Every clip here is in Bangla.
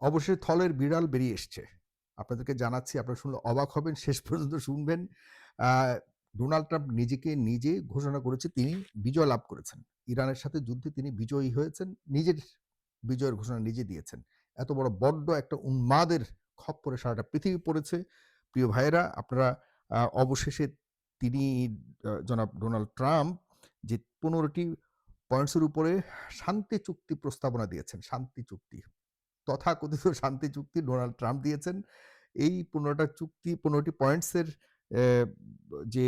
অবশেষে থলের বিড়াল বেরিয়ে এসছে। আপনাদেরকে জানাচ্ছি, আপনারা শুনলে অবাক হবেন, শেষ পর্যন্ত শুনবেন। আ ডোনাল্ড ট্রাম্প নিজেকে নিজে ঘোষণা করেছে তিনি বিজয় লাভ করেছেন। ইরানের সাথে যুদ্ধে তিনি বিজয়ী হয়েছেন। নিজের বিজয়ের ঘোষণা নিজে দিয়েছেন। এত বড্ড একটা উন্মাদের খপ্পরে সারাটা পৃথিবী পড়েছে। প্রিয় ভাইয়েরা, আপনারা অবশেষে তিনি জনাব ডোনাল্ড ট্রাম্প যে ১৫ টি পয়েন্টস এর উপরে শান্তি চুক্তি প্রস্তাবনা দিয়েছেন। শান্তি চুক্তি। তথাকথিত শান্তি চুক্তি ডোনাল্ড ট্রাম্প দিয়েছেন। এই ১৫ টি পয়েন্টসের অ্যা যে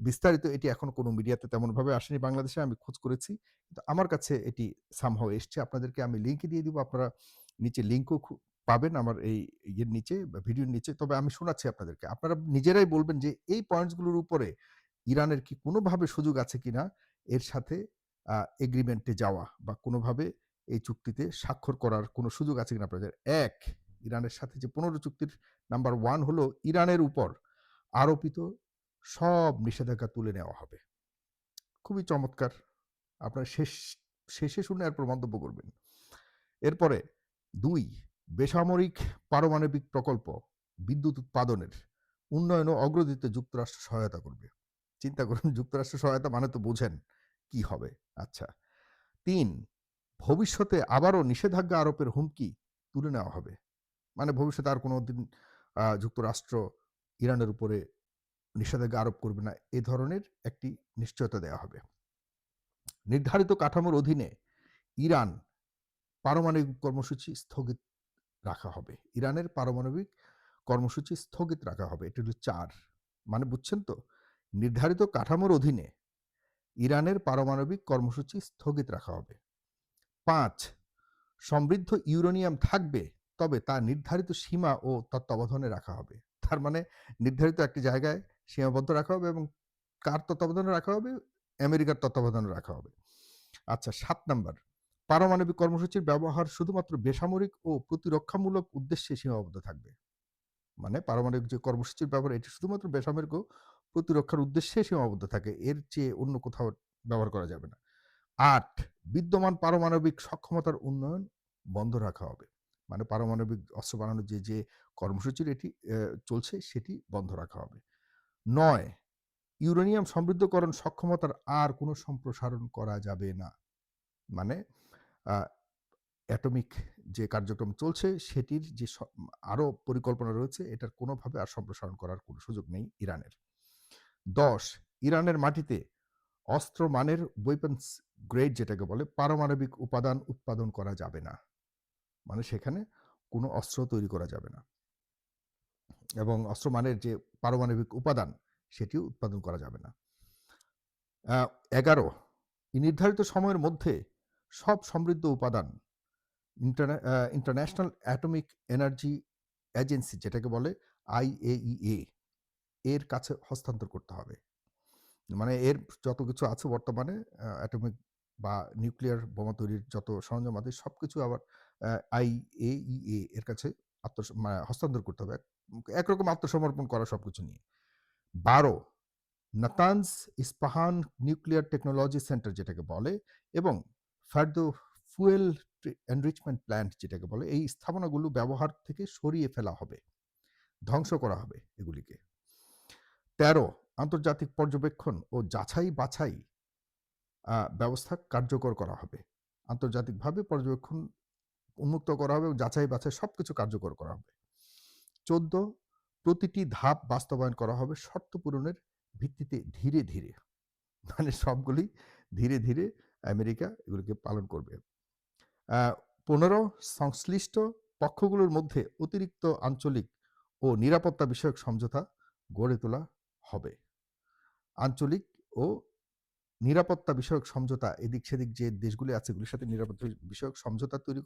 বিস্তারিত এটি এখনো কোনো মিডিয়াতে তেমনভাবে আসেনি বাংলাদেশে। আমি খোঁজ করেছি। কিন্তু আমার কাছে এটি সামহাউ এসছে। আপনাদেরকে আমি লিংক দিয়ে দিব। আপনারা নিচে লিংকও পাবেন আমার এই ইয়ের নিচে বা ভিডিওর নিচে। তবে আমি শোনাচ্ছি আপনাদেরকে। আপনারা নিজেরাই বলবেন যে এই পয়েন্টস গুলোর উপরে ইরানের কি কোনোভাবে সুযোগ আছে কিনা এর সাথে এগ্রিমেন্টে যাওয়া বা কোনোভাবে এই চুক্তিতে স্বাক্ষর করার কোনো সুযোগ আছে কিনা আপনাদের? ১, ইরানের সাথে যে ১৫ চুক্তির নাম্বার 1 হলো ইরানের উপর আরোপিত সব নিষেধাজ্ঞা তুলে নেওয়া হবে। খুবই চমৎকার। আপনারা শেষে শুনে এরপর মন্তব্য করবেন। এরপরে ২, বেসামরিক পারমাণবিক প্রকল্প, বিদ্যুৎ উৎপাদনের উন্নয়ন ও অগ্রগতিতে যুক্তরাষ্ট্র সহায়তা করবে। চিন্তা করুন, যুক্তরাষ্ট্র সহায়তা মানে তো বোঝেন কি হবে। আচ্ছা। ৩, ভবিষ্যতে আবারও নিষেধাজ্ঞা আরোপের হুমকি তুলে নেওয়া হবে। মানে ভবিষ্যতে আর কোনোদিন যুক্তরাষ্ট্র ইরানের উপরে নিষেধাজ্ঞা আরোপ করবে না। এ ধরনের একটি নিশ্চয়তা দেয়া হবে। নির্ধারিত কাঠামোর অধীনে ইরান পারমাণবিক কর্মসূচি স্থগিত রাখা হবে। ইরানের পারমাণবিক কর্মসূচি স্থগিত রাখা হবে। এটা হলো ৪। মানে বুঝছেন তো? নির্ধারিত কাঠামোর অধীনে ইরানের পারমাণবিক কর্মসূচি স্থগিত রাখা হবে। ৫, সমৃদ্ধ ইউরেনিয়াম থাকবে, তবে তা নির্ধারিত সীমা ও তত্ত্বাবধানে রাখা হবে। তার মানে নির্ধারিত একটি জায়গায় সীমাবদ্ধ রাখা হবে এবং কার তত্ত্বাবধানে রাখা হবে? আমেরিকার তত্ত্বাবধানে রাখা হবে। আচ্ছা, ৭ নাম্বার, পারমাণবিক কর্মসূচির ব্যবহার শুধুমাত্র বেসামরিক ও প্রতিরক্ষামূলক উদ্দেশ্যে সীমাবদ্ধ থাকবে। মানে পারমাণবিক যে কর্মসূচির ব্যবহার এটি শুধুমাত্র বেসামরিক ও প্রতিরক্ষার উদ্দেশ্যে সীমাবদ্ধ থাকে। এর চেয়ে অন্য কোথাও ব্যবহার করা যাবে না। ৮, বিদ্যমান পারমাণবিক সক্ষমতার উন্নয়ন বন্ধ রাখা হবে। মানে পারমাণবিক অস্ত্র বানানোর যে কর্মসূচির এটি চলছে সেটি বন্ধ রাখা হবে। ৯, ইউরেনিয়াম সমৃদ্ধকরণ সক্ষমতার আর কোনো সম্প্রসারণ করা যাবে না। মানে আ অ্যাটমিক যে কার্যক্রম চলছে সেটির যে আরো পরিকল্পনা রয়েছে এটার কোনোভাবে আর সম্প্রসারণ করার কোনো সুযোগ নেই ইরানের। ১০, ইরানের মাটিতে অস্ত্র মানের ওয়েপন্স গ্রেড যেটাকে বলে পারমাণবিক উপাদান উৎপাদন করা যাবে না। মানে সেখানে কোনো অস্ত্র তৈরি করা যাবে না এবং অস্ত্র মানের যে পারমাণবিক উপাদান সেটিও উৎপাদন করা যাবে না। ১১, নির্ধারিত সময়ের মধ্যে সব সমৃদ্ধ উপাদান ইন্টারন্যাশনাল অ্যাটমিক এনার্জি এজেন্সি যেটাকে বলে IAEA এর কাছে হস্তান্তর করতে হবে। মানে এর যত কিছু আছে বর্তমানে অ্যাটমিক বা নিউক্লিয়ার বোমা তৈরির যত সরঞ্জাম আছে সবকিছু আবার IAEA এর কাছে হস্তান্তর করতে হবে। একরকম আত্মসমর্পণ করা সবকিছু নিয়ে। ১২, Natanz Isfahan nuclear technology centre যেটাকে বলে এবং ফার্দো ফুয়েল এনরিচমেন্ট প্ল্যান্ট যেটাকে বলে এই স্থাপনাগুলো ব্যবহার থেকে সরিয়ে ফেলা হবে, ধ্বংস করা হবে এগুলিকে। ১৩, আন্তর্জাতিক পর্যবেক্ষণ ও যাচাই বাছাই ব্যবস্থা কার্যকর করা হবে। আন্তর্জাতিকভাবে পর্যবেক্ষণ উন্মুক্ত করা হবে এবং যাচাই বাছাই সবকিছু কার্যকর করা হবে। ১৪, প্রতিটি ধাপ বাস্তবায়ন করা হবে শর্ত পূরণের ভিত্তিতে ধীরে ধীরে। মানে সবগুলি ধীরে ধীরে আমেরিকা এগুলোকে পালন করবে। ১৫, সংশ্লিষ্ট পক্ষগুলোর মধ্যে অতিরিক্ত আঞ্চলিক ও নিরাপত্তা বিষয়ক সমঝোতা গড়ে তোলা হবে। আঞ্চলিক ও নিরাপত্তা বিষয়ক সমঝোতা এদিক সেদিক যে দেশগুলি আছে এগুলির সাথে নিরাপত্তা বিষয়ক সমঝোতা তৈরি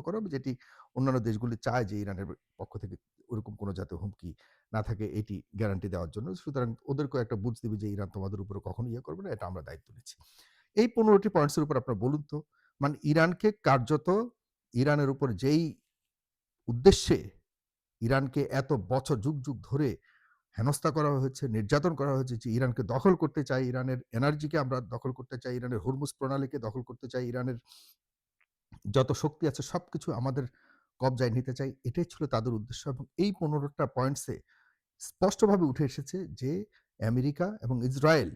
করা হবে, যেটি অন্যান্য দেশগুলি চায় যে ইরানের পক্ষ থেকে ওরকম কোনো জাতীয় হুমকি না থাকে এটি গ্যারান্টি দেওয়ার জন্য। সুতরাং ওদেরকেও একটা বুঝ দিবে যে ইরান তোমাদের উপরে কখনো করবে না, এটা আমরা দায়িত্ব নিচ্ছি। এই ১৫টি পয়েন্টসের উপর আপনারা বলুন তো, মানে ইরানকে কার্যত ইরানের উপর যেই উদ্দেশ্যে ইরানকে এত বছর যুগ যুগ ধরে হেনস্থা করা হয়েছে, নির্যাতন করা হয়েছে যে ইরানকে দখল করতে চাই, ইরানের এনার্জিকে আমরা দখল করতে চাই, ইরানের হরমুজ প্রণালীকে দখল করতে চাই, ইরানের যত শক্তি আছে সবকিছু আমাদের কবজায় নিতে চায়। এটাই ছিল তাদের উদ্দেশ্য এবং এই ১৫ টা পয়েন্টসে স্পষ্টভাবে উঠে এসেছে যে আমেরিকা এবং ইসরায়েল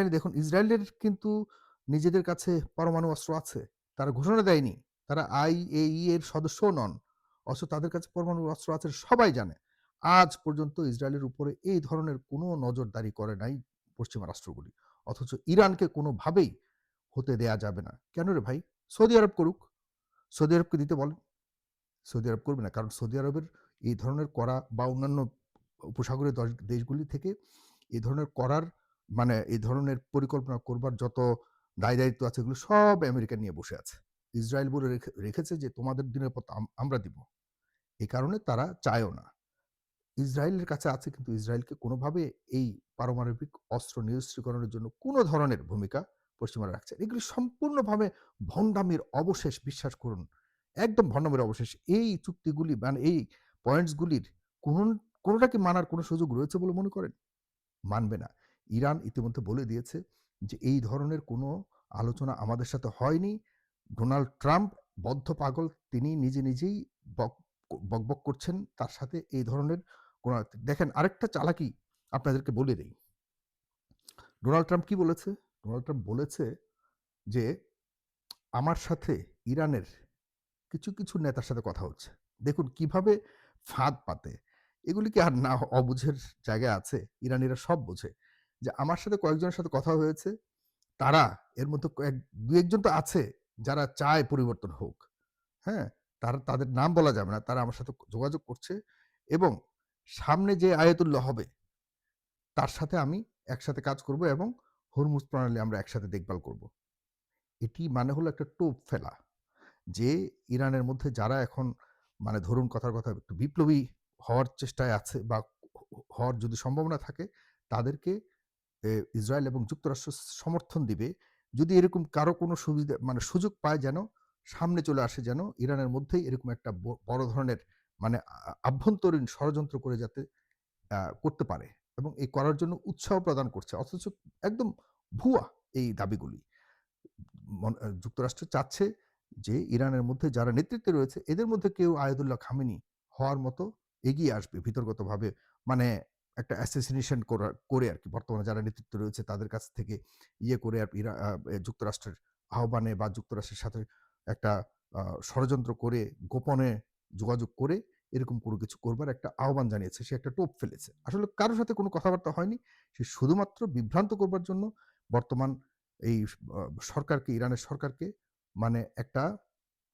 দেখুন ইসরায়েলের কিন্তু নিজেদের কাছে পরমাণু অস্ত্র আছে। তারা ঘোষণা দেয়নি। তারা IAEA এর সদস্যও নন। অথচ তাদের কাছে পরমাণু অস্ত্র আছে সবাই জানে। আজ পর্যন্ত ইসরায়েলের উপরে এই ধরনের কোনো নজরদারি করে নাই পশ্চিমা রাষ্ট্রগুলি। অথচ ইরানকে কোনোভাবেই হতে দেয়া যাবে না। কেন রে ভাই? সৌদি আরব করুক। সৌদি আরবকে দিতে বলেন। সৌদি আরব করবে না। কারণ সৌদি আরবের এই ধরনের করা বা অন্যান্য উপসাগরীয় দেশগুলি থেকে এই ধরনের করার মানে এই ধরনের পরিকল্পনা করবার যত দায়-দায়িত্ব আছে এগুলো সব আমেরিকা নিয়ে বসে আছে। ইসরায়েল বলে রেখেছে যে তোমাদের দিনের পর আমরা দিব। এই কারণে তারা চায়ও না। ইসরায়েলের কাছে আছে কিন্তু ইসরায়েলকে কোনোভাবে এই পারমাণবিক অস্ত্র নিরস্ত্রীকরণের জন্য কোনো ধরনের ভূমিকা পশ্চিমারা রাখছে না। এগুলি সম্পূর্ণভাবে ভণ্ডামির অবশেষ বিশ্বাস করুন। একদম ভণ্ডামির অবশেষ। এই চুক্তিগুলি মানে এই পয়েন্টসগুলির কোন কোনটা কি মানার কোনো সুযোগ রয়েছে বলে মনে করেন? মানবে না। ইরান ইতিমধ্যে বলে দিয়েছে যে এই ধরনের কোনো আলোচনা আমাদের সাথে হয়নি। ডোনাল্ড ট্রাম্প বদ্ধ পাগল। তিনি নিজেই বক বকবক করছেন। তার সাথে এই ধরনের কোনো দেখেন আরেকটা চালাকি আপনাদেরকে বলে দেই। ডোনাল্ড ট্রাম্প কি বলেছে? ডোনাল্ড ট্রাম্প বলেছে যে, "আমার সাথে ইরানের কিছু নেতার সাথে কথা হচ্ছে।" দেখুন কিভাবে ফাঁদ পাতে। এগুলি কি আর না অবুঝের জায়গায় আছে? ইরানিরা সব বোঝে। যে আমার সাথে কয়েকজনের সাথে কথা হয়েছে। তারা এর মধ্যে ২-১ জন তো আছে যারা চায় পরিবর্তন হোক। হ্যাঁ? তাদের নাম বলা যাবে না। তারা আমার সাথে যোগাযোগ করছে এবং সামনে যে আয়াতুল্লাহ হবে তার সাথে আমি একসাথে কাজ করব এবং হরমুজ প্রণালী আমরা একসাথে দেখভাল করব। এটি মানে হলো একটা টোপ ফেলা। যে ইরানের মধ্যে যারা এখন মানে ধরুন কথার কথা একটু বিপ্লবী হওয়ার চেষ্টায় আছে বা হওয়ার যদি সম্ভাবনা থাকে তাদেরকে ইসরায়েল এবং যুক্তরাষ্ট্র সমর্থন দিবে। যদি এরকম কারো কোনো সুবিধা মানে সুযোগ পায় যেন সামনে চলে আসে যেন ইরানের মধ্যেই এরকম একটা বড় ধরনের মানে আভ্যন্তরীণ ষড়যন্ত্র করে যাতে করতে পারে এবং এই করার জন্য উৎসাহ প্রদান করছে। অথচ একদম ভুয়া এই দাবিগুলি। যুক্তরাষ্ট্র চাচ্ছে যে ইরানের মধ্যে যারা নেতৃত্বে রয়েছে এদের মধ্যে কেউ আয়াতুল্লাহ খামেনি হওয়ার মতো এগিয়ে আসবে ভিতরগতভাবে মানে একটা অ্যাসাসিনেশন করে আরকি বর্তমানে যারা নেতৃত্বে রয়েছে তাদের কাছ থেকে ইয়ে করে আর যুক্তরাষ্ট্রের আহ্বানে বা যুক্তরাষ্ট্রের সাথে একটা ষড়যন্ত্র করে গোপনে যোগাযোগ করে এরকম কোনো কিছু করবার একটা আহ্বান জানিয়েছে। সে একটা টোপ ফেলেছে। আসলে কারো সাথে কোনো কথাবার্তা হয়নি। সে শুধুমাত্র বিভ্রান্ত করবার জন্য বর্তমান এই সরকারকে ইরানের সরকারকে মানে একটা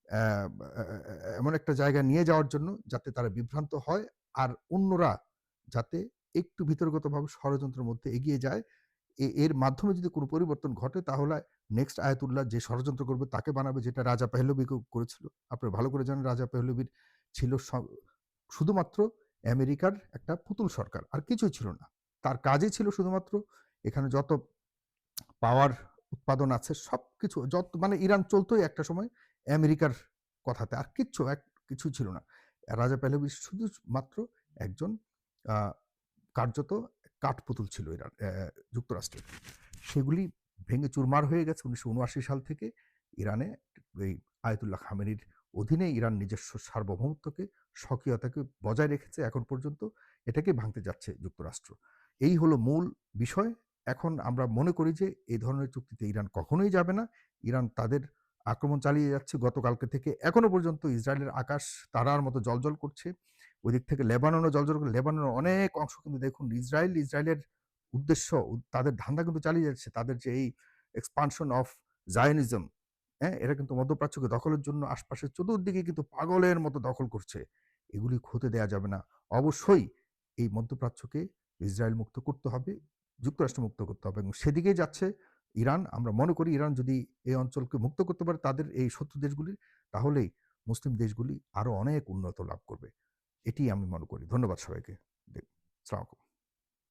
অ্যা অ্যা এমন একটা জায়গায় নিয়ে যাওয়ার জন্য যাতে তারা বিভ্রান্ত হয় আর অন্যরা যাতে একটু ভিতরগতভাবে ষড়যন্ত্রের মধ্যে এগিয়ে যায়। এর মাধ্যমে যদি কোনো পরিবর্তন ঘটে তাহলে নেক্সট আয়াতুল্লাহ যে ষড়যন্ত্র করবে তাকে বানাবে যেটা রাজা পেহলভি করেছিল। আপনারা ভালো করে জানেন রাজা পেহলভির ছিল শুধুমাত্র আমেরিকার একটা পুতুল সরকার। আর কিছুই ছিল না। তার কাজই ছিল শুধুমাত্র এখানে যত পাওয়ার উৎপাদন আছে সবকিছু মানে ইরান চলতই একটা সময় আমেরিকার কথাতে। আর কিছুই ছিল না। রাজা পেহলভি শুধুমাত্র একজন আ কার্যত কাঠপুতুল ছিল যুক্তরাষ্ট্রের। সেগুলি ভেঙে চুরমার হয়ে গেছে ১৯৭৯ সাল থেকে ইরানে এই আয়াতুল্লাহ খামেনির অধীনে ইরান নিজস্ব সার্বভৌমত্বকে, স্বকীয়তাকে বজায় রেখেছে এখন পর্যন্ত। এটাকে ভাঙতে যাচ্ছে যুক্তরাষ্ট্র। এই হলো মূল বিষয়। এখন আমরা মনে করি যে এই ধরনের চুক্তিতে ইরান কখনোই যাবে না। ইরান তাদের আক্রমণ চালিয়ে যাচ্ছে গতকালকে থেকে এখনো পর্যন্ত ইসরায়েলের আকাশ তারার মতো জ্বলজ্বল করছে। ওইদিক থেকে লেবাননও জ্বলজ্বল করে লেবাননের অনেক অংশ কিন্তু দেখুন ইসরায়েলের উদ্দেশ্য তাদের ধান্দা কিন্তু চালিয়ে যাচ্ছে। তাদের যে এই এক্সপানশন অফ জায়নিজম, হ্যাঁ? এরা কিন্তু মধ্যপ্রাচ্যকে দখলের জন্য আশপাশের চতুর্দিকে কিন্তু পাগলের মতো দখল করছে। এগুলি হতে দেয়া যাবে না। অবশ্যই এই মধ্যপ্রাচ্যকে ইসরায়েল মুক্ত করতে হবে, যুক্তরাষ্ট্র মুক্ত করতে হবে এবং সেদিকেই যাচ্ছে ইরান। আমরা মনে করি ইরান যদি এই অঞ্চলকে মুক্ত করতে পারে তাদের এই শত্রু দেশগুলির, তাহলেই মুসলিম দেশগুলি আরো অনেক উন্নত লাভ করবে। এটিই আমি মনে করি। ধন্যবাদ সবাইকে। সালাম আলাইকুম।